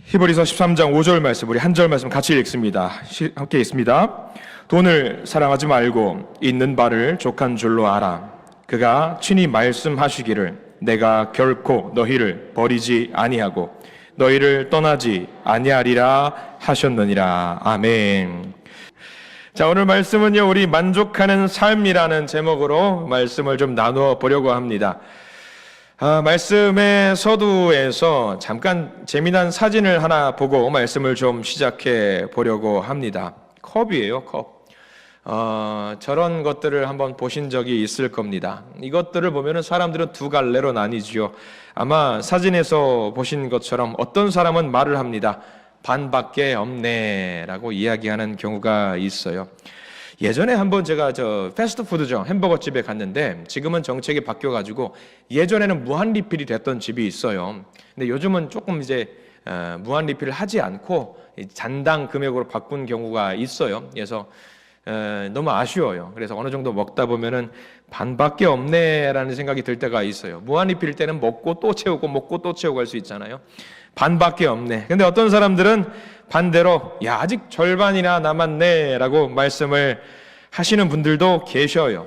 히브리서 13장 5절 말씀, 우리 한 절 말씀 같이 읽습니다. 함께 읽습니다. 돈을 사랑하지 말고 있는 바를 족한 줄로 알아. 그가 친히 말씀하시기를 내가 결코 너희를 버리지 아니하고 너희를 떠나지 아니하리라 하셨느니라. 아멘. 자, 오늘 말씀은요, 우리 만족하는 삶이라는 제목으로 말씀을 좀 나누어 보려고 합니다. 말씀의 서두에서 잠깐 재미난 사진을 하나 보고 말씀을 좀 시작해 보려고 합니다. 컵이에요, 컵. 저런 것들을 한번 보신 적이 있을 겁니다. 이것들을 보면은 사람들은 두 갈래로 나뉘지요. 아마 사진에서 보신 것처럼 어떤 사람은 말을 합니다. 반밖에 없네 라고 이야기하는 경우가 있어요. 예전에 한번 제가 패스트푸드점 햄버거 집에 갔는데, 지금은 정책이 바뀌어가지고 예전에는 무한 리필이 됐던 집이 있어요. 근데 요즘은 조금 이제 무한 리필을 하지 않고 잔당 금액으로 바꾼 경우가 있어요. 그래서 너무 아쉬워요. 그래서 어느 정도 먹다 보면은 반밖에 없네라는 생각이 들 때가 있어요. 무한 리필일 때는 먹고 또 채우고 먹고 또 채우고 할 수 있잖아요. 반밖에 없네. 근데 어떤 사람들은 반대로 야, 아직 절반이나 남았네 라고 말씀을 하시는 분들도 계셔요.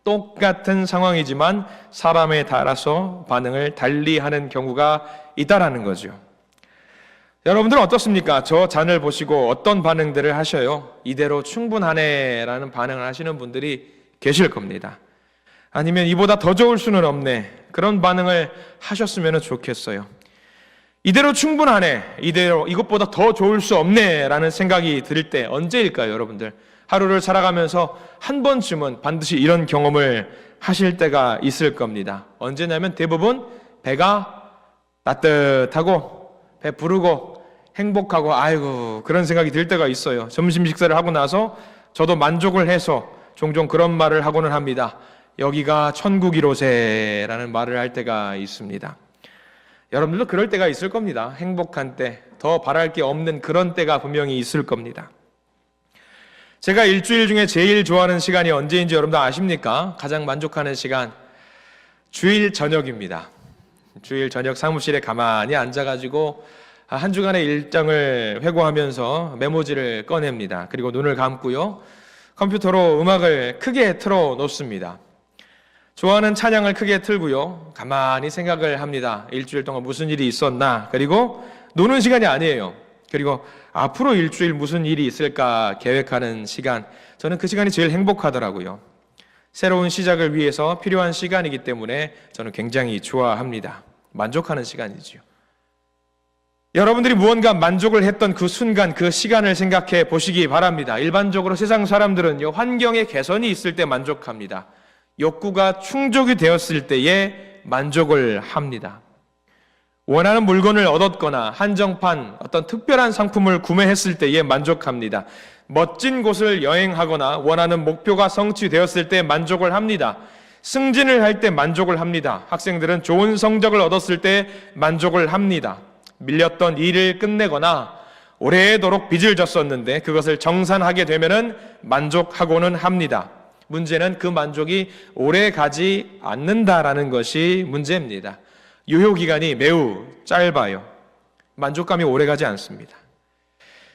똑같은 상황이지만 사람에 따라서 반응을 달리 하는 경우가 있다라는 거죠. 여러분들은 어떻습니까? 저 잔을 보시고 어떤 반응들을 하셔요? 이대로 충분하네 라는 반응을 하시는 분들이 계실 겁니다. 아니면 이보다 더 좋을 수는 없네, 그런 반응을 하셨으면 좋겠어요. 이대로 충분하네, 이대로 이것보다 더 좋을 수 없네 라는 생각이 들 때 언제일까요? 여러분들 하루를 살아가면서 한 번쯤은 반드시 이런 경험을 하실 때가 있을 겁니다. 언제냐면 대부분 배가 따뜻하고 배 부르고 행복하고 아이고 그런 생각이 들 때가 있어요. 점심 식사를 하고 나서 저도 만족을 해서 종종 그런 말을 하고는 합니다. 여기가 천국이로세 라는 말을 할 때가 있습니다. 여러분들도 그럴 때가 있을 겁니다. 행복한 때, 더 바랄 게 없는 그런 때가 분명히 있을 겁니다. 제가 일주일 중에 제일 좋아하는 시간이 언제인지 여러분들 아십니까? 가장 만족하는 시간, 주일 저녁입니다. 주일 저녁 사무실에 가만히 앉아가지고 한 주간의 일정을 회고하면서 메모지를 꺼냅니다. 그리고 눈을 감고요, 컴퓨터로 음악을 크게 틀어 놓습니다. 좋아하는 찬양을 크게 틀고요, 가만히 생각을 합니다. 일주일 동안 무슨 일이 있었나, 그리고 노는 시간이 아니에요. 그리고 앞으로 일주일 무슨 일이 있을까 계획하는 시간, 저는 그 시간이 제일 행복하더라고요. 새로운 시작을 위해서 필요한 시간이기 때문에 저는 굉장히 좋아합니다. 만족하는 시간이죠. 여러분들이 무언가 만족을 했던 그 순간, 그 시간을 생각해 보시기 바랍니다. 일반적으로 세상 사람들은요, 환경의 개선이 있을 때 만족합니다. 욕구가 충족이 되었을 때에 만족을 합니다. 원하는 물건을 얻었거나 한정판 어떤 특별한 상품을 구매했을 때에 만족합니다. 멋진 곳을 여행하거나 원하는 목표가 성취되었을 때 만족을 합니다. 승진을 할 때 만족을 합니다. 학생들은 좋은 성적을 얻었을 때 만족을 합니다. 밀렸던 일을 끝내거나 오래도록 빚을 졌었는데 그것을 정산하게 되면은 만족하고는 합니다. 문제는 그 만족이 오래 가지 않는다라는 것이 문제입니다. 유효기간이 매우 짧아요. 만족감이 오래 가지 않습니다.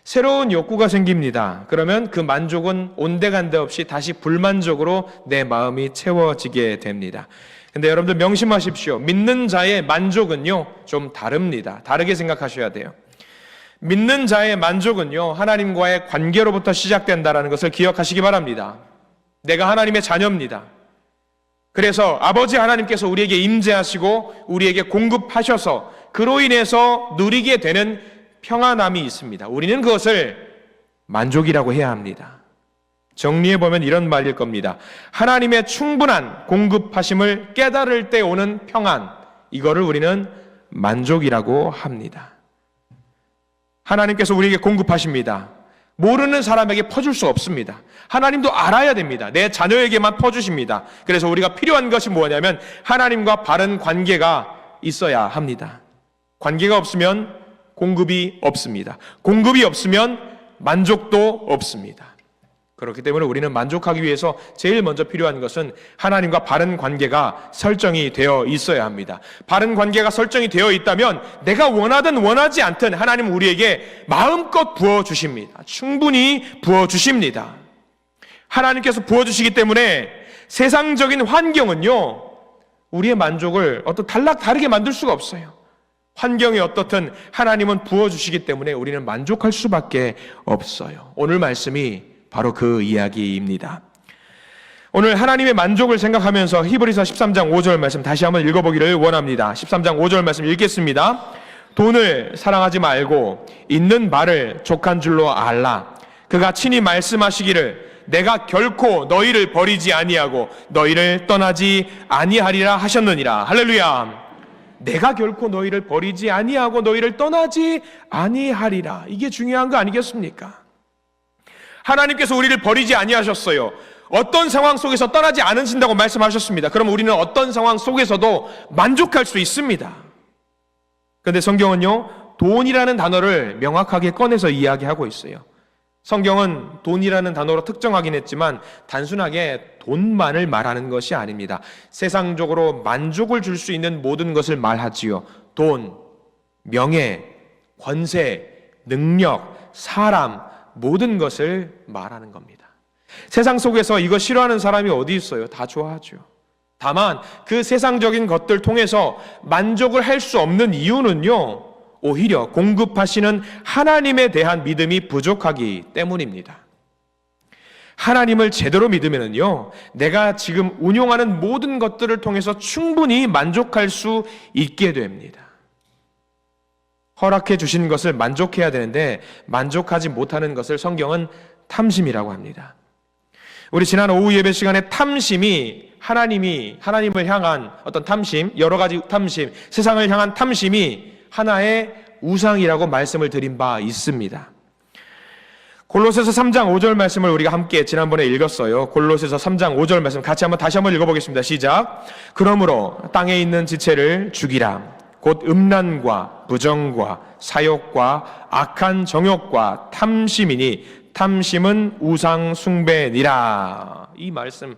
새로운 욕구가 생깁니다. 그러면 그 만족은 온데간데 없이 다시 불만족으로 내 마음이 채워지게 됩니다. 근데 여러분들 명심하십시오. 믿는 자의 만족은요, 좀 다릅니다. 다르게 생각하셔야 돼요. 믿는 자의 만족은요, 하나님과의 관계로부터 시작된다는 것을 기억하시기 바랍니다. 내가 하나님의 자녀입니다. 그래서 아버지 하나님께서 우리에게 임재하시고 우리에게 공급하셔서 그로 인해서 누리게 되는 평안함이 있습니다. 우리는 그것을 만족이라고 해야 합니다. 정리해보면 이런 말일 겁니다. 하나님의 충분한 공급하심을 깨달을 때 오는 평안, 이거를 우리는 만족이라고 합니다. 하나님께서 우리에게 공급하십니다. 모르는 사람에게 퍼줄 수 없습니다. 하나님도 알아야 됩니다. 내 자녀에게만 퍼주십니다. 그래서 우리가 필요한 것이 뭐냐면 하나님과 바른 관계가 있어야 합니다. 관계가 없으면 공급이 없습니다. 공급이 없으면 만족도 없습니다. 그렇기 때문에 우리는 만족하기 위해서 제일 먼저 필요한 것은 하나님과 바른 관계가 설정이 되어 있어야 합니다. 바른 관계가 설정이 되어 있다면 내가 원하든 원하지 않든 하나님은 우리에게 마음껏 부어주십니다. 충분히 부어주십니다. 하나님께서 부어주시기 때문에 세상적인 환경은요, 우리의 만족을 다르게 만들 수가 없어요. 환경이 어떻든 하나님은 부어주시기 때문에 우리는 만족할 수밖에 없어요. 오늘 말씀이 바로 그 이야기입니다. 오늘 하나님의 만족을 생각하면서 히브리서 13장 5절 말씀 다시 한번 읽어보기를 원합니다. 13장 5절 말씀 읽겠습니다. 돈을 사랑하지 말고 있는 바를 족한 줄로 알라. 그가 친히 말씀하시기를 내가 결코 너희를 버리지 아니하고 너희를 떠나지 아니하리라 하셨느니라. 할렐루야. 내가 결코 너희를 버리지 아니하고 너희를 떠나지 아니하리라. 이게 중요한 거 아니겠습니까? 하나님께서 우리를 버리지 아니하셨어요. 어떤 상황 속에서 떠나지 않으신다고 말씀하셨습니다. 그럼 우리는 어떤 상황 속에서도 만족할 수 있습니다. 그런데 성경은요, 돈이라는 단어를 명확하게 꺼내서 이야기하고 있어요. 성경은 돈이라는 단어로 특정하긴 했지만 단순하게 돈만을 말하는 것이 아닙니다. 세상적으로 만족을 줄 수 있는 모든 것을 말하지요. 돈, 명예, 권세, 능력, 사람, 모든 것을 말하는 겁니다. 세상 속에서 이거 싫어하는 사람이 어디 있어요? 다 좋아하죠. 다만 그 세상적인 것들 통해서 만족을 할 수 없는 이유는요, 오히려 공급하시는 하나님에 대한 믿음이 부족하기 때문입니다. 하나님을 제대로 믿으면요, 내가 지금 운용하는 모든 것들을 통해서 충분히 만족할 수 있게 됩니다. 허락해 주신 것을 만족해야 되는데 만족하지 못하는 것을 성경은 탐심이라고 합니다. 우리 지난 오후 예배 시간에 탐심이 하나님을 향한 어떤 탐심, 여러 가지 탐심, 세상을 향한 탐심이 하나의 우상이라고 말씀을 드린 바 있습니다. 골로새서 3장 5절 말씀을 우리가 함께 지난번에 읽었어요. 골로새서 3장 5절 말씀 다시 한번 읽어보겠습니다. 시작. 그러므로 땅에 있는 지체를 죽이라. 곧 음란과 부정과 사욕과 악한 정욕과 탐심이니 탐심은 우상 숭배니라. 이 말씀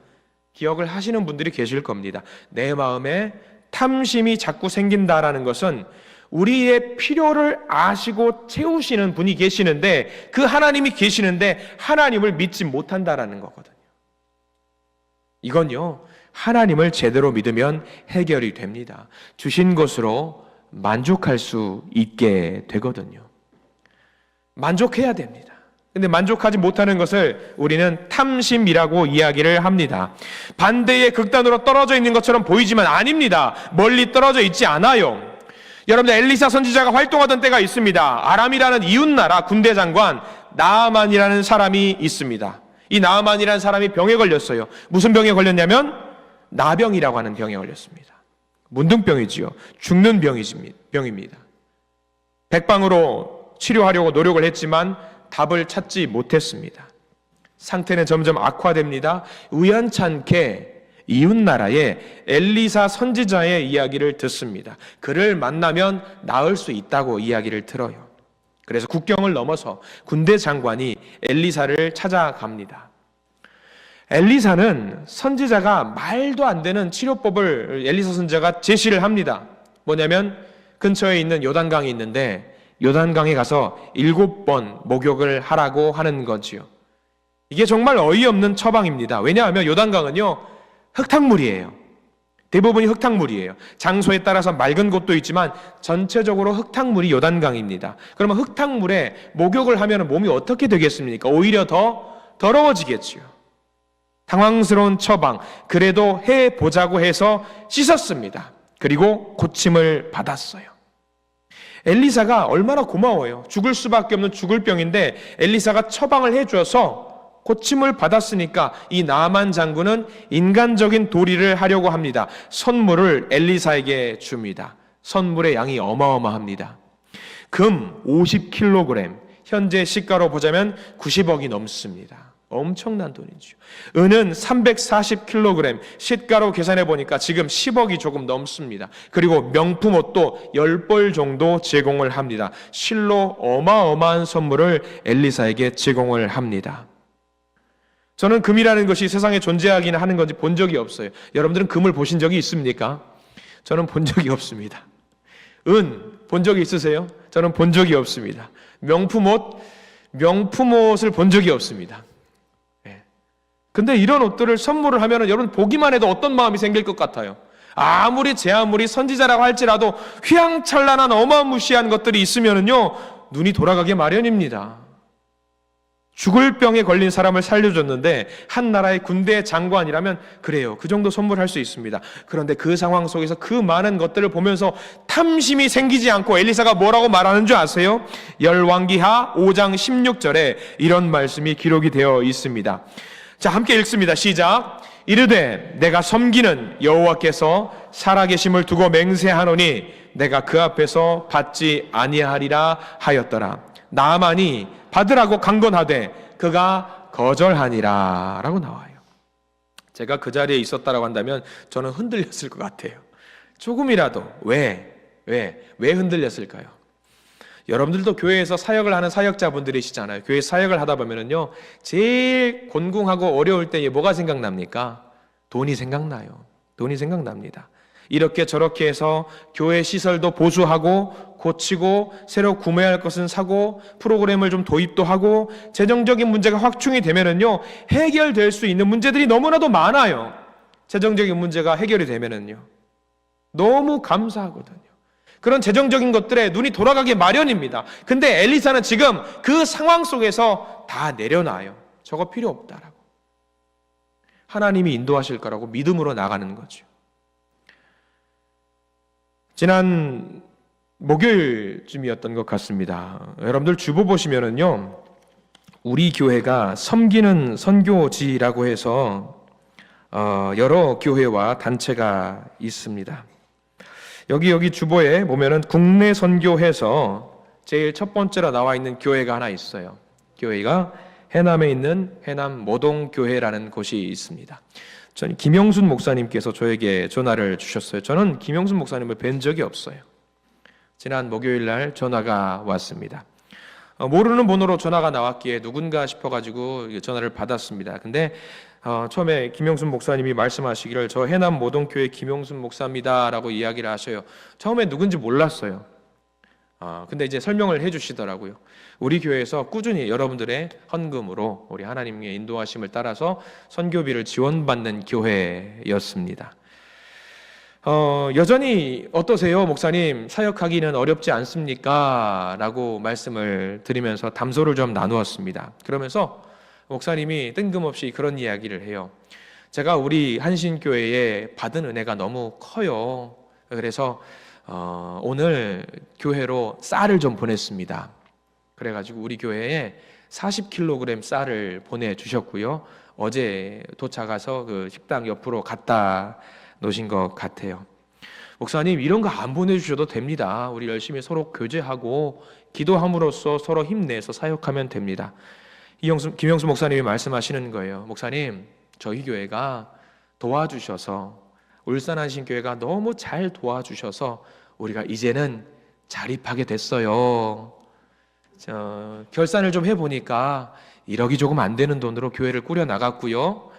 기억을 하시는 분들이 계실 겁니다. 내 마음에 탐심이 자꾸 생긴다라는 것은 우리의 필요를 아시고 채우시는 분이 계시는데, 그 하나님이 계시는데 하나님을 믿지 못한다라는 거거든요. 이건요, 하나님을 제대로 믿으면 해결이 됩니다. 주신 것으로 만족할 수 있게 되거든요. 만족해야 됩니다. 근데 만족하지 못하는 것을 우리는 탐심이라고 이야기를 합니다. 반대의 극단으로 떨어져 있는 것처럼 보이지만 아닙니다. 멀리 떨어져 있지 않아요. 여러분들, 엘리사 선지자가 활동하던 때가 있습니다. 아람이라는 이웃나라 군대 장관 나아만이라는 사람이 있습니다. 이 나아만이라는 사람이 병에 걸렸어요. 무슨 병에 걸렸냐면 나병이라고 하는 병에 걸렸습니다. 문둥병이지요. 죽는 병입니다. 백방으로 치료하려고 노력을 했지만 답을 찾지 못했습니다. 상태는 점점 악화됩니다. 우연찮게 이웃나라의 엘리사 선지자의 이야기를 듣습니다. 그를 만나면 나을 수 있다고 이야기를 들어요. 그래서 국경을 넘어서 군대 장관이 엘리사를 찾아갑니다. 엘리사는 선지자가 말도 안 되는 치료법을 엘리사 선지자가 제시를 합니다. 뭐냐면 근처에 있는 요단강이 있는데 요단강에 가서 7번 목욕을 하라고 하는 거지요. 이게 정말 어이없는 처방입니다. 왜냐하면 요단강은요, 흙탕물이에요. 대부분이 흙탕물이에요. 장소에 따라서 맑은 곳도 있지만 전체적으로 흙탕물이 요단강입니다. 그러면 흙탕물에 목욕을 하면 몸이 어떻게 되겠습니까? 오히려 더 더러워지겠지요. 당황스러운 처방, 그래도 해보자고 해서 씻었습니다. 그리고 고침을 받았어요. 엘리사가 얼마나 고마워요. 죽을 수밖에 없는 죽을 병인데 엘리사가 처방을 해줘서 고침을 받았으니까 이 나아만 장군은 인간적인 도리를 하려고 합니다. 선물을 엘리사에게 줍니다. 선물의 양이 어마어마합니다. 금 50kg, 현재 시가로 보자면 90억이 넘습니다. 엄청난 돈이죠. 은은 340kg, 시가로 계산해 보니까 지금 10억이 조금 넘습니다. 그리고 명품 옷도 10벌 정도 제공을 합니다. 실로 어마어마한 선물을 엘리사에게 제공을 합니다. 저는 금이라는 것이 세상에 존재하기는 하는 건지 본 적이 없어요. 여러분들은 금을 보신 적이 있습니까? 저는 본 적이 없습니다. 은 본 적이 있으세요? 저는 본 적이 없습니다. 명품 옷을 본 적이 없습니다. 근데 이런 옷들을 선물을 하면 여러분 보기만 해도 어떤 마음이 생길 것 같아요? 아무리 제 아무리 선지자라고 할지라도 휘황찬란한 어마무시한 것들이 있으면은요, 눈이 돌아가게 마련입니다. 죽을 병에 걸린 사람을 살려줬는데 한 나라의 군대 장관이라면 그래요, 그 정도 선물할 수 있습니다. 그런데 그 상황 속에서 그 많은 것들을 보면서 탐심이 생기지 않고 엘리사가 뭐라고 말하는 줄 아세요? 열왕기하 5장 16절에 이런 말씀이 기록이 되어 있습니다. 자, 함께 읽습니다. 시작. 이르되 내가 섬기는 여호와께서 살아계심을 두고 맹세하노니 내가 그 앞에서 받지 아니하리라 하였더라. 나아만이 받으라고 강건하되 그가 거절하니라 라고 나와요. 제가 그 자리에 있었다라고 한다면 저는 흔들렸을 것 같아요. 조금이라도. 왜 흔들렸을까요? 여러분들도 교회에서 사역을 하는 사역자분들이시잖아요. 교회 사역을 하다 보면은요, 제일 곤궁하고 어려울 때에 뭐가 생각납니까? 돈이 생각나요. 돈이 생각납니다. 이렇게 저렇게 해서 교회 시설도 보수하고 고치고 새로 구매할 것은 사고 프로그램을 좀 도입도 하고 재정적인 문제가 확충이 되면은요, 해결될 수 있는 문제들이 너무나도 많아요. 재정적인 문제가 해결이 되면은요, 너무 감사하거든요. 그런 재정적인 것들에 눈이 돌아가기 마련입니다. 근데 엘리사는 지금 그 상황 속에서 다 내려놔요. 저거 필요 없다라고. 하나님이 인도하실 거라고 믿음으로 나가는 거죠. 지난 목요일쯤이었던 것 같습니다. 여러분들 주보 보시면은요, 우리 교회가 섬기는 선교지라고 해서 여러 교회와 단체가 있습니다. 여기 주보에 보면은 국내 선교해서 제일 첫 번째로 나와 있는 교회가 하나 있어요. 교회가 해남에 있는 해남 모동교회라는 곳이 있습니다. 저는 김영순 목사님께서 저에게 전화를 주셨어요. 저는 김영순 목사님을 뵌 적이 없어요. 지난 목요일 날 전화가 왔습니다. 모르는 번호로 전화가 나왔기에 누군가 싶어가지고 전화를 받았습니다. 근데 처음에 김영순 목사님이 말씀하시기를 저 해남 모동교회 김영순 목사입니다라고 이야기를 하셔요. 처음에 누군지 몰랐어요. 근데 이제 설명을 해주시더라고요. 우리 교회에서 꾸준히 여러분들의 헌금으로 우리 하나님의 인도하심을 따라서 선교비를 지원받는 교회였습니다. 여전히 어떠세요, 목사님? 사역하기는 어렵지 않습니까? 라고 말씀을 드리면서 담소를 좀 나누었습니다. 그러면서 목사님이 뜬금없이 그런 이야기를 해요. 제가 우리 한신교회에 받은 은혜가 너무 커요. 그래서 오늘 교회로 쌀을 좀 보냈습니다. 그래가지고 우리 교회에 40kg 쌀을 보내주셨고요. 어제 도착해서 그 식당 옆으로 갖다 놓으신 것 같아요. 목사님, 이런 거 안 보내주셔도 됩니다. 우리 열심히 서로 교제하고 기도함으로써 서로 힘내서 사역하면 됩니다. 김영수 목사님이 말씀하시는 거예요. 목사님, 저희 교회가 도와주셔서, 울산 한신교회가 너무 잘 도와주셔서 우리가 이제는 자립하게 됐어요. 결산을 좀 해보니까 1억이 조금 안 되는 돈으로 교회를 꾸려나갔고요.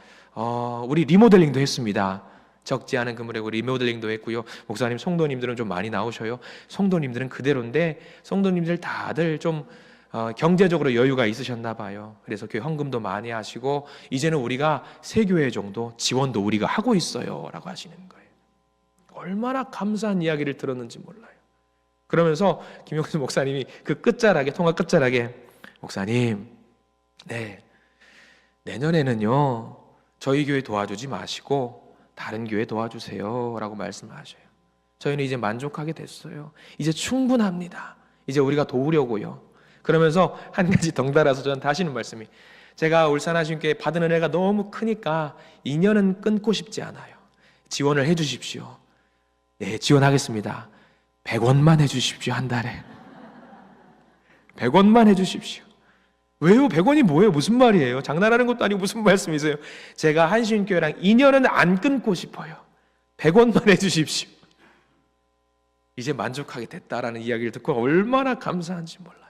우리 리모델링도 했습니다. 적지 않은 금액으로 리모델링도 했고요. 목사님, 성도님들은 좀 많이 나오셔요. 성도님들은 그대로인데 성도님들 다들 좀 경제적으로 여유가 있으셨나 봐요. 그래서 교회 헌금도 많이 하시고 이제는 우리가 세 교회 정도 지원도 우리가 하고 있어요 라고 하시는 거예요. 얼마나 감사한 이야기를 들었는지 몰라요. 그러면서 김용수 목사님이 그 통화 끝자락에 목사님, 네, 내년에는요 저희 교회 도와주지 마시고 다른 교회 도와주세요 라고 말씀하셔요. 저희는 이제 만족하게 됐어요. 이제 충분합니다. 이제 우리가 도우려고요. 그러면서 한 가지 덩달아서 저는 다시는 말씀이, 제가 울산하신교회 받은 은혜가 너무 크니까 인연은 끊고 싶지 않아요. 지원을 해 주십시오. 네, 지원하겠습니다. 100원만 해 주십시오. 한 달에 100원만 해 주십시오. 왜요? 100원이 뭐예요? 무슨 말이에요? 장난하는 것도 아니고 무슨 말씀이세요? 제가 한신교회랑 인연은 안 끊고 싶어요. 100원만 해 주십시오. 이제 만족하게 됐다라는 이야기를 듣고 얼마나 감사한지 몰라요.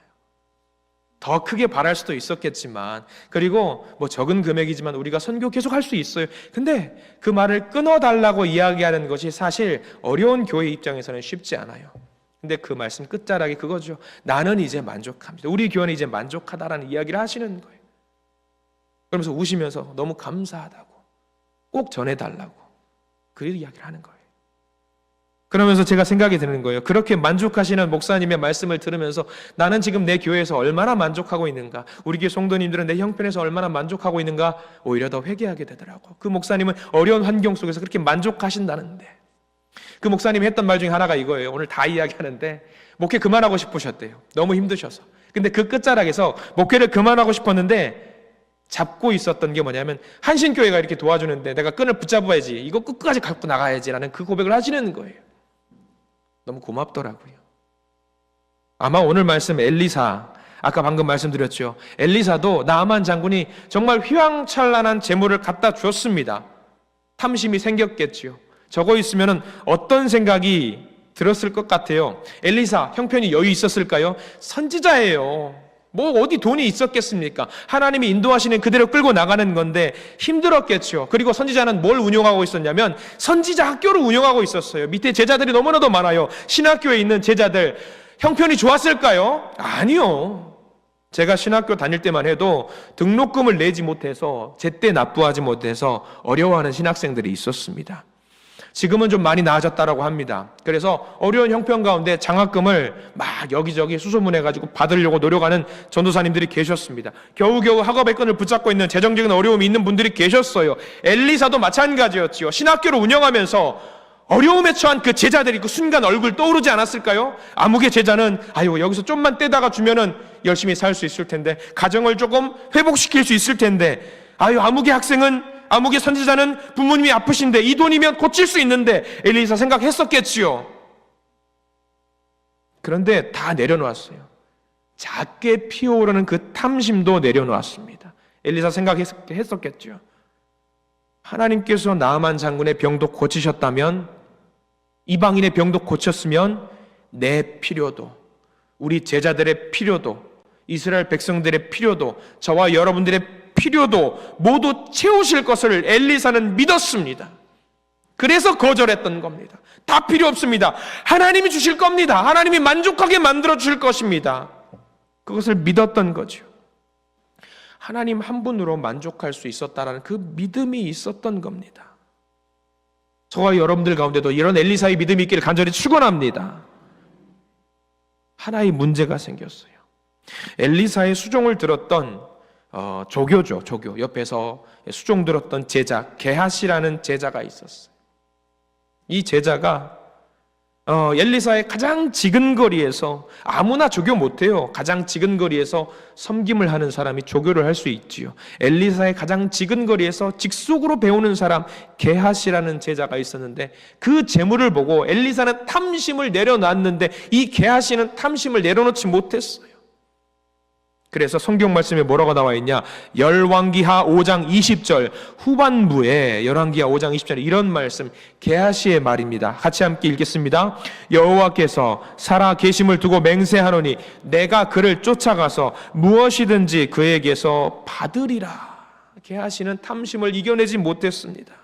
더 크게 바랄 수도 있었겠지만, 그리고 뭐 적은 금액이지만 우리가 선교 계속 할 수 있어요. 근데 그 말을 끊어달라고 이야기하는 것이 사실 어려운 교회 입장에서는 쉽지 않아요. 근데 그 말씀 끝자락이 그거죠. 나는 이제 만족합니다. 우리 교회는 이제 만족하다라는 이야기를 하시는 거예요. 그러면서 우시면서 너무 감사하다고, 꼭 전해달라고 그 이야기를 하는 거예요. 그러면서 제가 생각이 드는 거예요. 그렇게 만족하시는 목사님의 말씀을 들으면서 나는 지금 내 교회에서 얼마나 만족하고 있는가, 우리 교회 성도님들은 내 형편에서 얼마나 만족하고 있는가, 오히려 더 회개하게 되더라고. 그 목사님은 어려운 환경 속에서 그렇게 만족하신다는데, 그 목사님이 했던 말 중에 하나가 이거예요. 오늘 다 이야기하는데, 목회 그만하고 싶으셨대요. 너무 힘드셔서. 근데 그 끝자락에서 목회를 그만하고 싶었는데 잡고 있었던 게 뭐냐면, 한신교회가 이렇게 도와주는데 내가 끈을 붙잡아야지, 이거 끝까지 갖고 나가야지라는 그 고백을 하시는 거예요. 너무 고맙더라고요. 아마 오늘 말씀 엘리사, 아까 방금 말씀드렸죠. 엘리사도 나아만 장군이 정말 휘황찬란한 재물을 갖다 줬습니다. 탐심이 생겼겠지요. 저거 있으면 어떤 생각이 들었을 것 같아요. 엘리사 형편이 여유 있었을까요? 선지자예요. 뭐 어디 돈이 있었겠습니까? 하나님이 인도하시는 그대로 끌고 나가는 건데 힘들었겠죠. 그리고 선지자는 뭘 운영하고 있었냐면 선지자 학교를 운영하고 있었어요. 밑에 제자들이 너무나도 많아요. 신학교에 있는 제자들. 형편이 좋았을까요? 아니요. 제가 신학교 다닐 때만 해도 등록금을 내지 못해서, 제때 납부하지 못해서 어려워하는 신학생들이 있었습니다. 지금은 좀 많이 나아졌다라고 합니다. 그래서 어려운 형편 가운데 장학금을 막 여기저기 수소문해가지고 받으려고 노력하는 전도사님들이 계셨습니다. 겨우겨우 학업의 끈을 붙잡고 있는 재정적인 어려움이 있는 분들이 계셨어요. 엘리사도 마찬가지였지요. 신학교를 운영하면서 어려움에 처한 그 제자들이 그 순간 얼굴 떠오르지 않았을까요? 아무개 제자는 아유 여기서 좀만 떼다가 주면은 열심히 살 수 있을 텐데, 가정을 조금 회복시킬 수 있을 텐데, 아유 아무개 선지자는 부모님이 아프신데 이 돈이면 고칠 수 있는데, 엘리사 생각했었겠지요. 그런데 다 내려놓았어요. 작게 피어오르는 그 탐심도 내려놓았습니다. 엘리사 생각했었겠죠. 하나님께서 나아만 장군의 병도 고치셨다면, 이방인의 병도 고쳤으면 내 필요도, 우리 제자들의 필요도, 이스라엘 백성들의 필요도, 저와 여러분들의 필요도 모두 채우실 것을 엘리사는 믿었습니다. 그래서 거절했던 겁니다. 다 필요 없습니다. 하나님이 주실 겁니다. 하나님이 만족하게 만들어 주실 것입니다. 그것을 믿었던 거죠. 하나님 한 분으로 만족할 수 있었다라는 그 믿음이 있었던 겁니다. 저와 여러분들 가운데도 이런 엘리사의 믿음이 있기를 간절히 축원합니다. 하나의 문제가 생겼어요. 엘리사의 수종을 들었던 조교죠. 조교. 옆에서 수종 들었던 제자, 게하시라는 제자가 있었어요. 이 제자가 엘리사의 가장 지근거리에서, 아무나 조교 못해요. 가장 지근거리에서 섬김을 하는 사람이 조교를 할 수 있지요. 엘리사의 가장 지근거리에서 직속으로 배우는 사람, 게하시라는 제자가 있었는데, 그 재물을 보고 엘리사는 탐심을 내려놨는데 이 게하시는 탐심을 내려놓지 못했어요. 그래서 성경 말씀에 뭐라고 나와 있냐? 열왕기하 5장 20절 후반부에, 열왕기하 5장 20절에 이런 말씀, 게하시의 말입니다. 같이 함께 읽겠습니다. 여호와께서 살아 계심을 두고 맹세하노니 내가 그를 쫓아가서 무엇이든지 그에게서 받으리라. 게하시는 탐심을 이겨내지 못했습니다.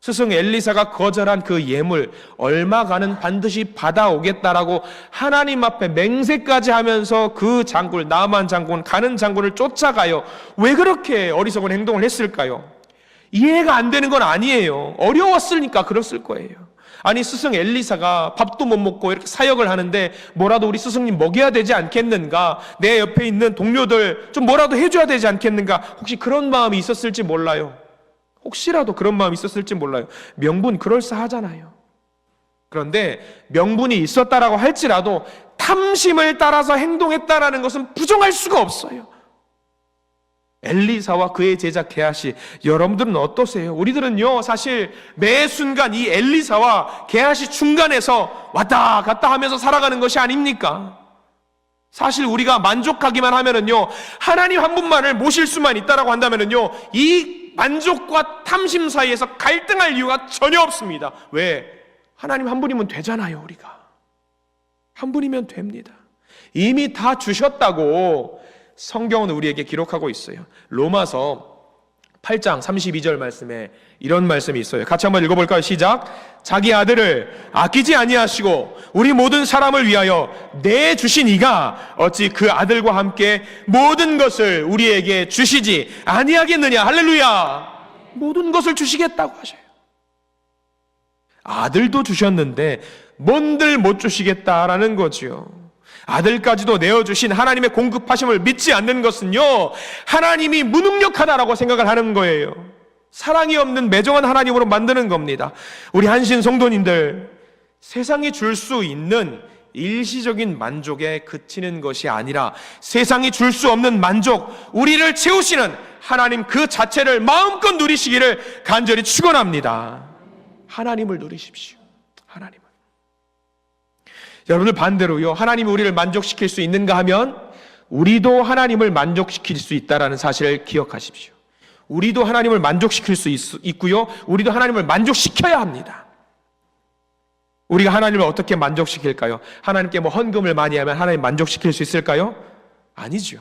스승 엘리사가 거절한 그 예물, 얼마가는 반드시 받아오겠다라고 하나님 앞에 맹세까지 하면서 그 장군, 나아만 장군, 가는 장군을 쫓아가요. 왜 그렇게 어리석은 행동을 했을까요? 이해가 안 되는 건 아니에요. 어려웠으니까 그랬을 거예요. 아니, 스승 엘리사가 밥도 못 먹고 이렇게 사역을 하는데 뭐라도 우리 스승님 먹여야 되지 않겠는가? 내 옆에 있는 동료들 좀 뭐라도 해줘야 되지 않겠는가? 혹시 그런 마음이 있었을지 몰라요. 혹시라도 그런 마음이 있었을지 몰라요. 명분 그럴싸하잖아요. 그런데 명분이 있었다라고 할지라도 탐심을 따라서 행동했다라는 것은 부정할 수가 없어요. 엘리사와 그의 제자 게하시, 여러분들은 어떠세요? 우리들은요, 사실 매 순간 이 엘리사와 게하시 중간에서 왔다 갔다 하면서 살아가는 것이 아닙니까? 사실 우리가 만족하기만 하면은요, 하나님 한 분만을 모실 수만 있다라고 한다면은요, 이 만족과 탐심 사이에서 갈등할 이유가 전혀 없습니다. 왜? 하나님 한 분이면 되잖아요. 우리가 한 분이면 됩니다. 이미 다 주셨다고 성경은 우리에게 기록하고 있어요. 로마서 8장 32절 말씀에 이런 말씀이 있어요. 같이 한번 읽어볼까요? 시작. 자기 아들을 아끼지 아니하시고 우리 모든 사람을 위하여 내주신 이가 어찌 그 아들과 함께 모든 것을 우리에게 주시지 아니하겠느냐. 할렐루야. 모든 것을 주시겠다고 하셔요. 아들도 주셨는데 뭔들 못 주시겠다라는 거지요. 아들까지도 내어주신 하나님의 공급하심을 믿지 않는 것은요, 하나님이 무능력하다라고 생각을 하는 거예요. 사랑이 없는 매정한 하나님으로 만드는 겁니다. 우리 한신 성도님들, 세상이 줄 수 있는 일시적인 만족에 그치는 것이 아니라 세상이 줄 수 없는 만족, 우리를 채우시는 하나님 그 자체를 마음껏 누리시기를 간절히 축원합니다. 하나님을 누리십시오. 하나님을. 여러분들 반대로요, 하나님이 우리를 만족시킬 수 있는가 하면 우리도 하나님을 만족시킬 수 있다는 사실을 기억하십시오. 우리도 하나님을 만족시킬 수 있고요, 우리도 하나님을 만족시켜야 합니다. 우리가 하나님을 어떻게 만족시킬까요? 하나님께 헌금을 많이 하면 하나님 만족시킬 수 있을까요? 아니죠.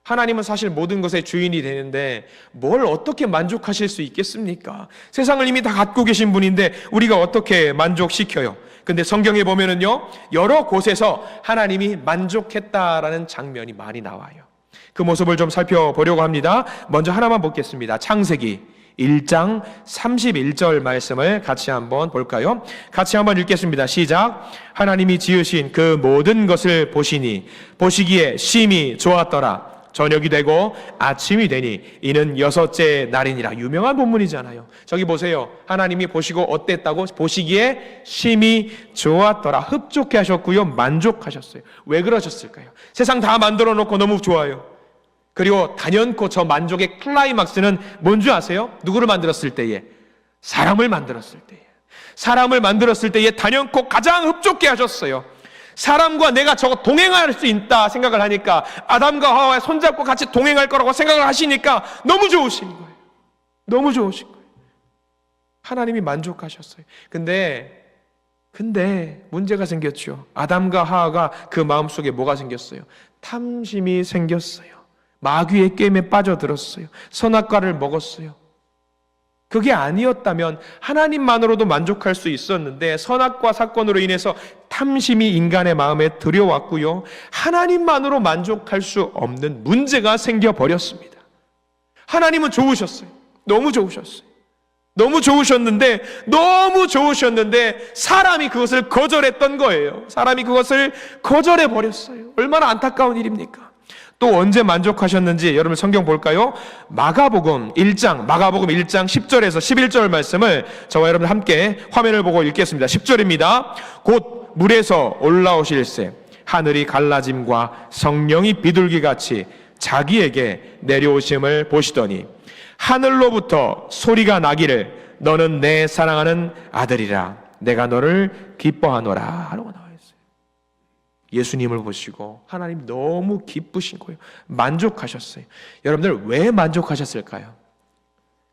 하나님은 사실 모든 것의 주인이 되는데 뭘 어떻게 만족하실 수 있겠습니까? 세상을 이미 다 갖고 계신 분인데 우리가 어떻게 만족시켜요? 근데 성경에 보면은요, 여러 곳에서 하나님이 만족했다라는 장면이 많이 나와요. 그 모습을 좀 살펴보려고 합니다. 먼저 하나만 보겠습니다. 창세기 1장 31절 말씀을 같이 한번 볼까요? 같이 한번 읽겠습니다. 시작. 하나님이 지으신 그 모든 것을 보시니 보시기에 심히 좋았더라. 저녁이 되고 아침이 되니 이는 여섯째 날이니라. 유명한 본문이잖아요. 저기 보세요. 하나님이 보시고 어땠다고? 보시기에 심히 좋았더라. 흡족해 하셨고요, 만족하셨어요. 왜 그러셨을까요? 세상 다 만들어 놓고 너무 좋아요. 그리고 단연코 저 만족의 클라이막스는 뭔지 아세요? 누구를 만들었을 때에? 사람을 만들었을 때에. 사람을 만들었을 때에 단연코 가장 흡족해 하셨어요. 사람과 내가 저거 동행할 수 있다 생각을 하니까, 아담과 하와의 손잡고 같이 동행할 거라고 생각을 하시니까 너무 좋으신 거예요. 너무 좋으신 거예요. 하나님이 만족하셨어요. 근데 문제가 생겼죠. 아담과 하와가 그 마음속에 뭐가 생겼어요? 탐심이 생겼어요. 마귀의 꿰매에 빠져들었어요. 선악과를 먹었어요. 그게 아니었다면 하나님만으로도 만족할 수 있었는데 선악과 사건으로 인해서 탐심이 인간의 마음에 들여왔고요, 하나님만으로 만족할 수 없는 문제가 생겨버렸습니다. 하나님은 좋으셨어요. 너무 좋으셨어요. 너무 좋으셨는데 사람이 그것을 거절했던 거예요. 사람이 그것을 거절해버렸어요. 얼마나 안타까운 일입니까? 또 언제 만족하셨는지 여러분 성경 볼까요? 마가복음 1장 10절에서 11절 말씀을 저와 여러분 함께 화면을 보고 읽겠습니다. 10절입니다. 곧 물에서 올라오실새 하늘이 갈라짐과 성령이 비둘기같이 자기에게 내려오심을 보시더니 하늘로부터 소리가 나기를 너는 내 사랑하는 아들이라 내가 너를 기뻐하노라 하라고 나와 있어요. 예수님을 보시고 하나님 너무 기쁘신 거예요. 만족하셨어요. 여러분들 왜 만족하셨을까요?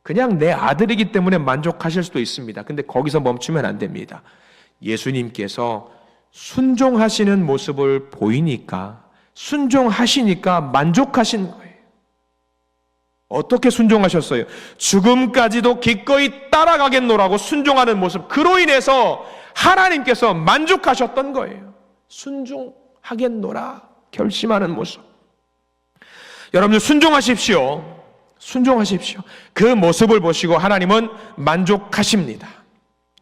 그냥 내 아들이기 때문에 만족하실 수도 있습니다. 근데 거기서 멈추면 안 됩니다. 예수님께서 순종하시는 모습을 보이니까, 순종하시니까 만족하신 거예요. 어떻게 순종하셨어요? 죽음까지도 기꺼이 따라가겠노라고 순종하는 모습, 그로 인해서 하나님께서 만족하셨던 거예요. 순종하겠노라 결심하는 모습. 여러분들 순종하십시오. 순종하십시오. 그 모습을 보시고 하나님은 만족하십니다.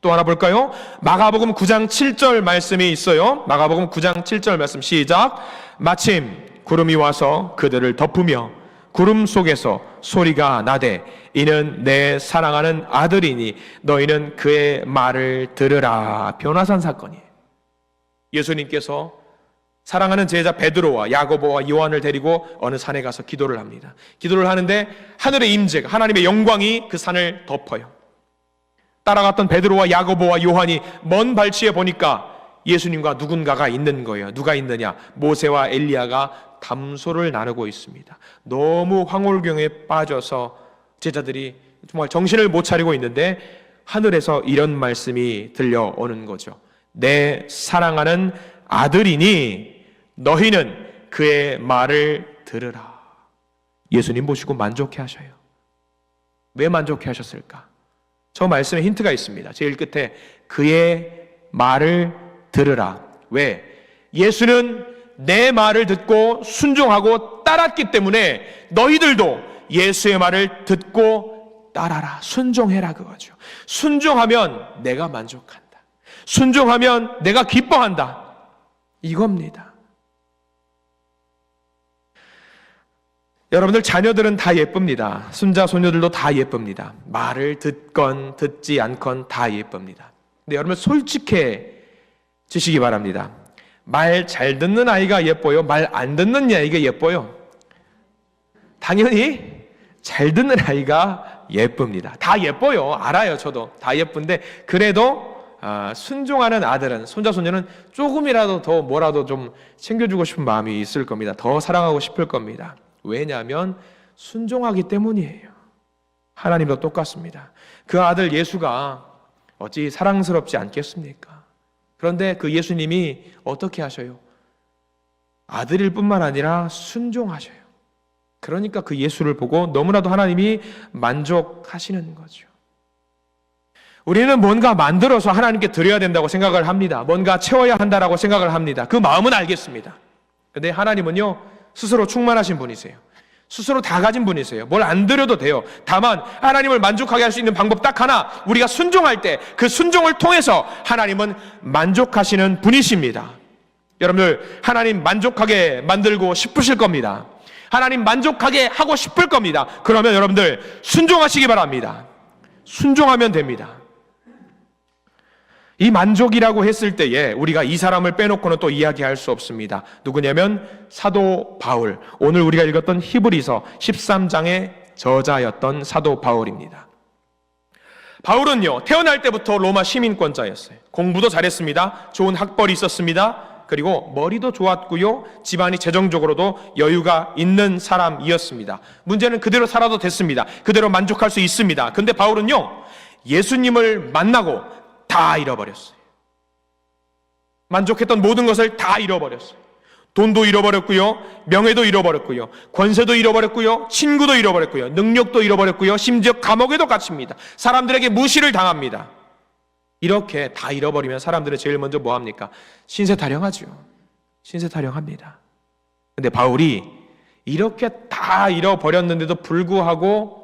또 하나 볼까요? 마가복음 9장 7절 말씀이 있어요. 마가복음 9장 7절 말씀 시작. 마침 구름이 와서 그들을 덮으며 구름 속에서 소리가 나되 이는 내 사랑하는 아들이니 너희는 그의 말을 들으라. 변화산 사건이에요. 예수님께서 사랑하는 제자 베드로와 야고보와 요한을 데리고 어느 산에 가서 기도를 합니다. 기도를 하는데 하늘의 임재가, 하나님의 영광이 그 산을 덮어요. 따라갔던 베드로와 야고보와 요한이 먼 발치에 보니까 예수님과 누군가가 있는 거예요. 누가 있느냐? 모세와 엘리야가 담소를 나누고 있습니다. 너무 황홀경에 빠져서 제자들이 정말 정신을 못 차리고 있는데 하늘에서 이런 말씀이 들려오는 거죠. 내 사랑하는 아들이니 너희는 그의 말을 들으라. 예수님 보시고 만족해 하셔요. 왜 만족해 하셨을까? 저 말씀에 힌트가 있습니다. 제일 끝에 그의 말을 들으라. 왜? 예수는 내 말을 듣고 순종하고 따랐기 때문에 너희들도 예수의 말을 듣고 따라라. 순종해라 그거죠. 순종하면 내가 만족한다. 순종하면 내가 기뻐한다. 이겁니다. 여러분들 자녀들은 다 예쁩니다. 손자 손녀들도 다 예쁩니다. 말을 듣건 듣지 않건 다 예쁩니다. 근데 여러분 솔직해지시기 바랍니다. 말 잘 듣는 아이가 예뻐요? 말 안 듣는 아이가 예뻐요? 당연히 잘 듣는 아이가 예쁩니다. 다 예뻐요. 알아요. 저도 다 예쁜데 그래도 순종하는 아들은, 손자 손녀는 조금이라도 더 뭐라도 좀 챙겨주고 싶은 마음이 있을 겁니다. 더 사랑하고 싶을 겁니다. 왜냐하면 순종하기 때문이에요. 하나님도 똑같습니다. 그 아들 예수가 어찌 사랑스럽지 않겠습니까? 그런데 그 예수님이 어떻게 하셔요? 아들일 뿐만 아니라 순종하셔요. 그러니까 그 예수를 보고 너무나도 하나님이 만족하시는 거죠. 우리는 뭔가 만들어서 하나님께 드려야 된다고 생각을 합니다. 뭔가 채워야 한다라고 생각을 합니다. 그 마음은 알겠습니다. 근데 하나님은요, 스스로 충만하신 분이세요. 스스로 다 가진 분이세요. 뭘 안 드려도 돼요. 다만 하나님을 만족하게 할 수 있는 방법 딱 하나, 우리가 순종할 때 그 순종을 통해서 하나님은 만족하시는 분이십니다. 여러분들 하나님 만족하게 만들고 싶으실 겁니다. 하나님 만족하게 하고 싶을 겁니다. 그러면 여러분들 순종하시기 바랍니다. 순종하면 됩니다. 이 만족이라고 했을 때에 우리가 이 사람을 빼놓고는 또 이야기할 수 없습니다. 누구냐면 사도 바울, 오늘 우리가 읽었던 히브리서 13장의 저자였던 사도 바울입니다. 바울은요, 태어날 때부터 로마 시민권자였어요. 공부도 잘했습니다. 좋은 학벌이 있었습니다. 그리고 머리도 좋았고요, 집안이 재정적으로도 여유가 있는 사람이었습니다. 문제는 그대로 살아도 됐습니다. 그대로 만족할 수 있습니다. 근데 바울은요, 예수님을 만나고 다 잃어버렸어요. 만족했던 모든 것을 다 잃어버렸어요. 돈도 잃어버렸고요, 명예도 잃어버렸고요, 권세도 잃어버렸고요, 친구도 잃어버렸고요, 능력도 잃어버렸고요, 심지어 감옥에도 갇힙니다. 사람들에게 무시를 당합니다. 이렇게 다 잃어버리면 사람들은 제일 먼저 뭐 합니까? 신세 타령하죠. 신세 타령합니다. 근데 바울이 이렇게 다 잃어버렸는데도 불구하고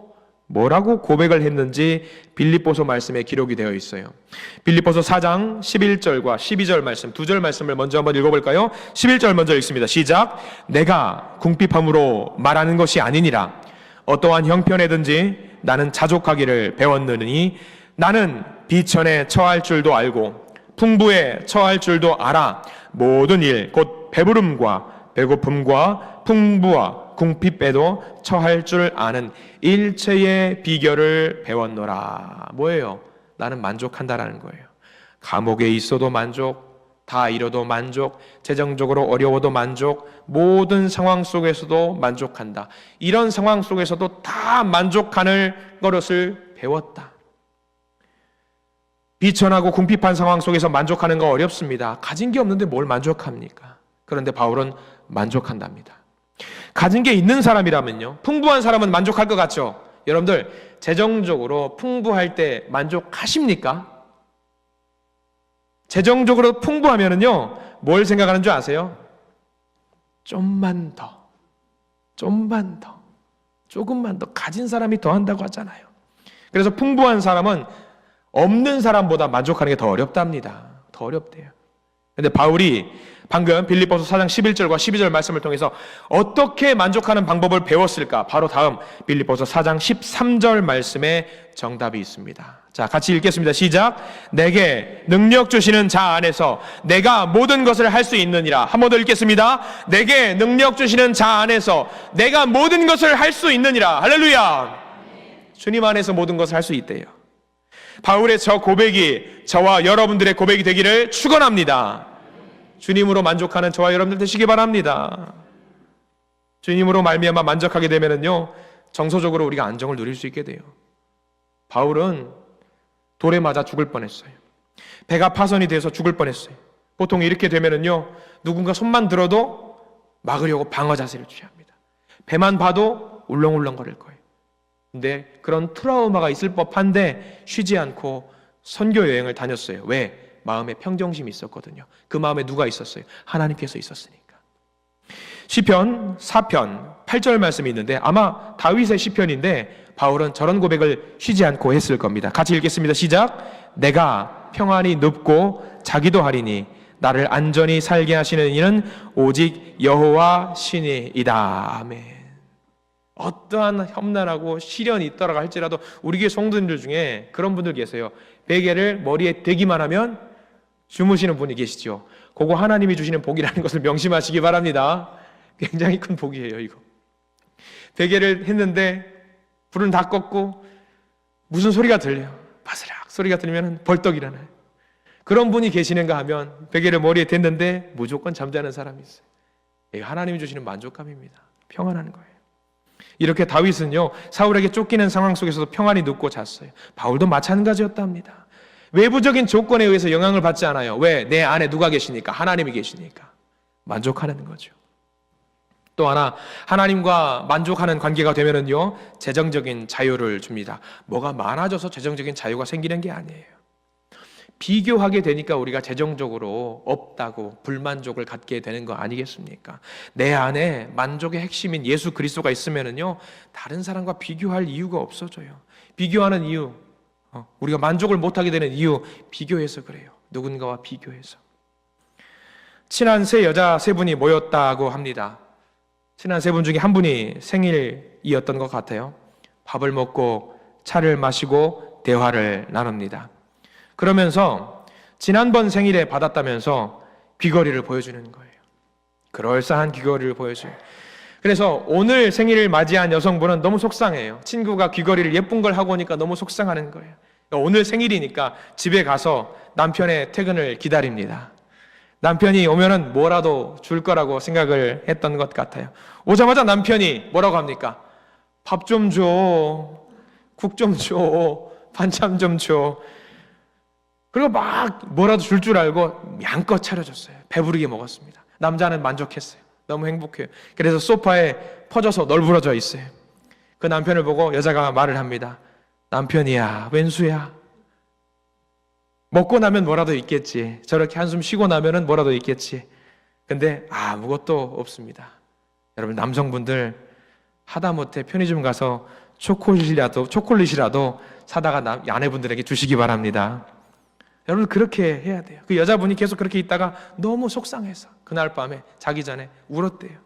뭐라고 고백을 했는지 빌립보서 말씀에 기록이 되어 있어요. 빌립보서 4장 11절과 12절 말씀, 두 절 말씀을 먼저 한번 읽어볼까요? 11절 먼저 읽습니다. 시작. 내가 궁핍함으로 말하는 것이 아니니라. 어떠한 형편에든지 나는 자족하기를 배웠느니 나는 비천에 처할 줄도 알고 풍부에 처할 줄도 알아. 모든 일 곧 배부름과 배고픔과 풍부와 궁핍에도 처할 줄 아는 일체의 비결을 배웠노라. 뭐예요? 나는 만족한다라는 거예요. 감옥에 있어도 만족, 다 잃어도 만족, 재정적으로 어려워도 만족, 모든 상황 속에서도 만족한다. 이런 상황 속에서도 다 만족하는 것을 배웠다. 비천하고 궁핍한 상황 속에서 만족하는 거 어렵습니다. 가진 게 없는데 뭘 만족합니까? 그런데 바울은 만족한답니다. 가진 게 있는 사람이라면요, 풍부한 사람은 만족할 것 같죠? 여러분들 재정적으로 풍부할 때 만족하십니까? 재정적으로 풍부하면은요, 뭘 생각하는 줄 아세요? 좀만 더, 좀만 더, 조금만 더 가진 사람이 더 한다고 하잖아요. 그래서 풍부한 사람은 없는 사람보다 만족하는 게 더 어렵답니다. 더 어렵대요. 근데 바울이 방금 빌립보서 4장 11절과 12절 말씀을 통해서 어떻게 만족하는 방법을 배웠을까? 바로 다음 빌립보서 4장 13절 말씀에 정답이 있습니다. 자, 같이 읽겠습니다. 시작. 내게 능력 주시는 자 안에서 내가 모든 것을 할 수 있느니라. 한 번 더 읽겠습니다. 내게 능력 주시는 자 안에서 내가 모든 것을 할 수 있느니라. 할렐루야. 주님 안에서 모든 것을 할 수 있대요. 바울의 저 고백이 저와 여러분들의 고백이 되기를 축원합니다. 주님으로 만족하는 저와 여러분들 되시기 바랍니다. 주님으로 말미암아 만족하게 되면은요, 정서적으로 우리가 안정을 누릴 수 있게 돼요. 바울은 돌에 맞아 죽을 뻔했어요. 배가 파손이 돼서 죽을 뻔했어요. 보통 이렇게 되면은요, 누군가 손만 들어도 막으려고 방어 자세를 취합니다. 배만 봐도 울렁울렁거릴 거예요. 근데 그런 트라우마가 있을 법한데 쉬지 않고 선교 여행을 다녔어요. 왜? 마음에 평정심이 있었거든요. 그 마음에 누가 있었어요? 하나님께서 있었으니까. 시편 4편 8절 말씀이 있는데 아마 다윗의 시편인데 바울은 저런 고백을 쉬지 않고 했을 겁니다. 같이 읽겠습니다. 시작. 내가 평안히 눕고 자기도 하리니 나를 안전히 살게 하시는 이는 오직 여호와 신이이다. 아멘. 어떠한 험난하고 시련이 있더라 할지라도 우리 교회 성도님들 중에 그런 분들 계세요. 베개를 머리에 대기만 하면 주무시는 분이 계시죠. 그거 하나님이 주시는 복이라는 것을 명심하시기 바랍니다. 굉장히 큰 복이에요, 이거. 베개를 했는데 불은 다 껐고 무슨 소리가 들려요. 바스락 소리가 들리면 벌떡 일어나요. 그런 분이 계시는가 하면 베개를 머리에 댔는데 무조건 잠자는 사람이 있어요. 이게 하나님이 주시는 만족감입니다. 평안한 거예요. 이렇게 다윗은요, 사울에게 쫓기는 상황 속에서도 평안히 눕고 잤어요. 바울도 마찬가지였답니다. 외부적인 조건에 의해서 영향을 받지 않아요. 왜? 내 안에 누가 계시니까? 하나님이 계시니까. 만족하는 거죠. 또 하나, 하나님과 만족하는 관계가 되면은요, 재정적인 자유를 줍니다. 뭐가 많아져서 재정적인 자유가 생기는 게 아니에요. 비교하게 되니까 우리가 재정적으로 없다고 불만족을 갖게 되는 거 아니겠습니까? 내 안에 만족의 핵심인 예수 그리스도가 있으면은요, 다른 사람과 비교할 이유가 없어져요. 비교하는 이유, 우리가 만족을 못하게 되는 이유, 비교해서 그래요. 누군가와 비교해서. 친한 세 여자 세 분이 모였다고 합니다. 친한 세 분 중에 한 분이 생일이었던 것 같아요. 밥을 먹고 차를 마시고 대화를 나눕니다. 그러면서 지난번 생일에 받았다면서 귀걸이를 보여주는 거예요. 그럴싸한 귀걸이를 보여줘요. 그래서 오늘 생일을 맞이한 여성분은 너무 속상해요. 친구가 귀걸이를 예쁜 걸 하고 오니까 너무 속상하는 거예요. 오늘 생일이니까 집에 가서 남편의 퇴근을 기다립니다. 남편이 오면은 뭐라도 줄 거라고 생각을 했던 것 같아요. 오자마자 남편이 뭐라고 합니까? 밥 좀 줘, 국 좀 줘, 반찬 좀 줘. 그리고 막 뭐라도 줄 알고 양껏 차려줬어요. 배부르게 먹었습니다. 남자는 만족했어요. 너무 행복해요. 그래서 소파에 퍼져서 널브러져 있어요. 그 남편을 보고 여자가 말을 합니다. 남편이야, 왼수야. 먹고 나면 뭐라도 있겠지. 저렇게 한숨 쉬고 나면은 뭐라도 있겠지. 근데 아무것도 없습니다. 여러분, 남성분들 하다못해 편의점 가서 초콜릿이라도 사다가 아내분들에게 주시기 바랍니다. 여러분, 그렇게 해야 돼요. 그 여자분이 계속 그렇게 있다가 너무 속상해서 그날 밤에 자기 전에 울었대요.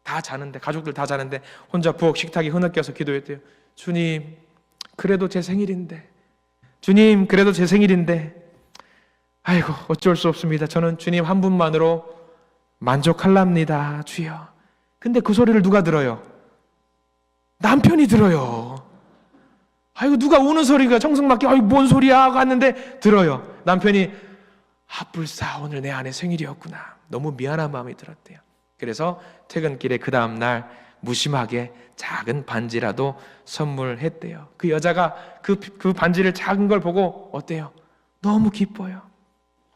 다 자는데, 가족들 다 자는데 혼자 부엌 식탁에 흐느껴서 기도했대요. 주님, 그래도 제 생일인데, 주님, 그래도 제 생일인데, 아이고, 어쩔 수 없습니다. 저는 주님 한 분만으로 만족할랍니다, 주여. 근데 그 소리를 누가 들어요? 남편이 들어요. 아이고, 누가 우는 소리가 청승맞게, 아이고, 뭔 소리야 하고 왔는데 들어요. 남편이, 불사, 오늘 내 아내 생일이었구나. 너무 미안한 마음이 들었대요. 그래서 퇴근길에 그 다음날 무심하게 작은 반지라도 선물했대요. 그 여자가 그 반지를 작은 걸 보고 어때요? 너무 기뻐요.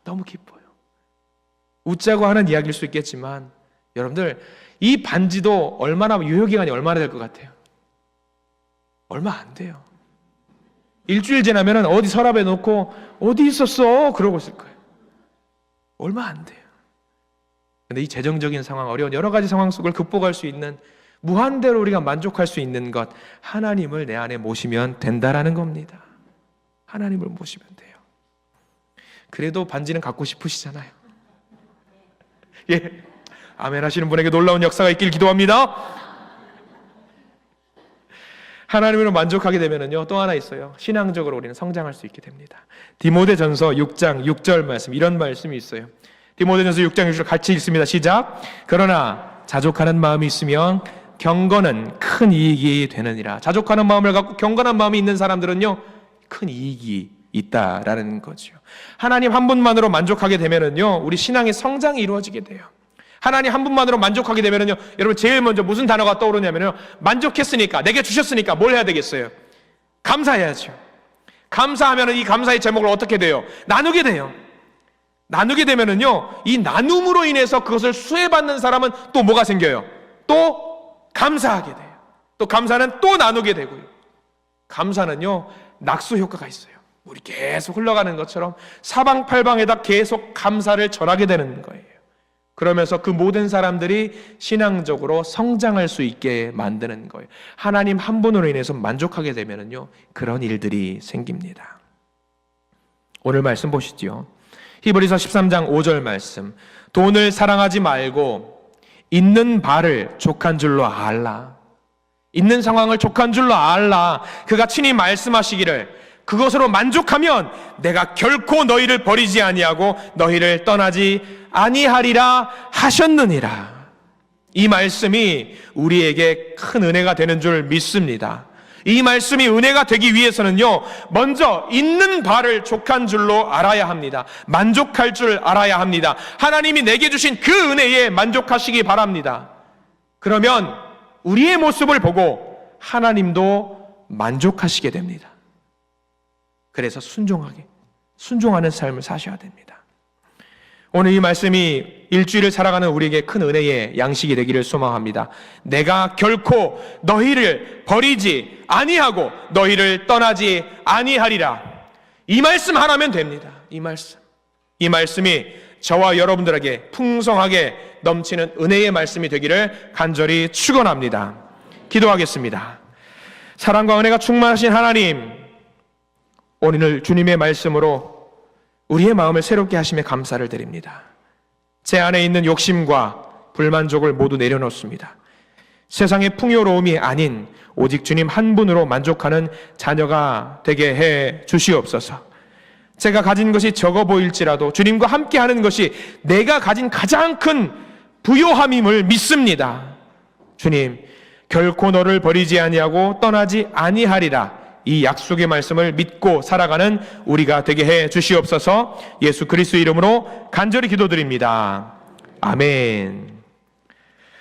너무 기뻐요. 웃자고 하는 이야기일 수 있겠지만 여러분들, 이 반지도 유효기간이 얼마나 될 것 같아요? 얼마 안 돼요. 일주일 지나면 어디 서랍에 놓고 어디 있었어? 그러고 있을 거예요. 얼마 안 돼요. 근데 이 재정적인 상황, 어려운 여러 가지 상황 속을 극복할 수 있는, 무한대로 우리가 만족할 수 있는 것, 하나님을 내 안에 모시면 된다라는 겁니다. 하나님을 모시면 돼요. 그래도 반지는 갖고 싶으시잖아요. 예, 아멘 하시는 분에게 놀라운 역사가 있길 기도합니다. 하나님으로 만족하게 되면은요, 또 하나 있어요. 신앙적으로 우리는 성장할 수 있게 됩니다. 디모데전서 6장 6절 말씀, 이런 말씀이 있어요. 디모데전서 6장 6절 같이 읽습니다. 시작. 그러나 자족하는 마음이 있으면 경건은 큰 이익이 되느니라. 자족하는 마음을 갖고 경건한 마음이 있는 사람들은요, 큰 이익이 있다라는 거죠. 하나님 한 분만으로 만족하게 되면은요, 우리 신앙의 성장이 이루어지게 돼요. 하나님 한 분만으로 만족하게 되면은요, 여러분 제일 먼저 무슨 단어가 떠오르냐면요, 만족했으니까, 내게 주셨으니까 뭘 해야 되겠어요? 감사해야죠. 감사하면은 이 감사의 제목을 어떻게 돼요? 나누게 돼요. 나누게 되면은요, 이 나눔으로 인해서 그것을 수혜받는 사람은 또 뭐가 생겨요? 또 감사하게 돼요. 또 감사는 또 나누게 되고요. 감사는요, 낙수 효과가 있어요. 우리 계속 흘러가는 것처럼 사방팔방에다 계속 감사를 전하게 되는 거예요. 그러면서 그 모든 사람들이 신앙적으로 성장할 수 있게 만드는 거예요. 하나님 한 분으로 인해서 만족하게 되면은요, 그런 일들이 생깁니다. 오늘 말씀 보시죠. 히브리서 13장 5절 말씀. 돈을 사랑하지 말고 있는 바를 족한 줄로 알라. 있는 상황을 족한 줄로 알라. 그가 친히 말씀하시기를 그것으로 만족하면 내가 결코 너희를 버리지 아니하고 너희를 떠나지 아니하리라 하셨느니라. 이 말씀이 우리에게 큰 은혜가 되는 줄 믿습니다. 이 말씀이 은혜가 되기 위해서는요, 먼저 있는 바를 족한 줄로 알아야 합니다. 만족할 줄 알아야 합니다. 하나님이 내게 주신 그 은혜에 만족하시기 바랍니다. 그러면 우리의 모습을 보고 하나님도 만족하시게 됩니다. 그래서 순종하는 삶을 사셔야 됩니다. 오늘 이 말씀이 일주일을 살아가는 우리에게 큰 은혜의 양식이 되기를 소망합니다. 내가 결코 너희를 버리지 아니하고 너희를 떠나지 아니하리라. 이 말씀 하나면 됩니다. 이 말씀이 저와 여러분들에게 풍성하게 넘치는 은혜의 말씀이 되기를 간절히 축원합니다. 기도하겠습니다. 사랑과 은혜가 충만하신 하나님, 오늘 주님의 말씀으로 우리의 마음을 새롭게 하심에 감사를 드립니다. 제 안에 있는 욕심과 불만족을 모두 내려놓습니다. 세상의 풍요로움이 아닌 오직 주님 한 분으로 만족하는 자녀가 되게 해 주시옵소서. 제가 가진 것이 적어 보일지라도 주님과 함께하는 것이 내가 가진 가장 큰 부요함임을 믿습니다. 주님, 결코 너를 버리지 아니하고 떠나지 아니하리라. 이 약속의 말씀을 믿고 살아가는 우리가 되게 해 주시옵소서. 예수 그리스도 이름으로 간절히 기도드립니다. 아멘.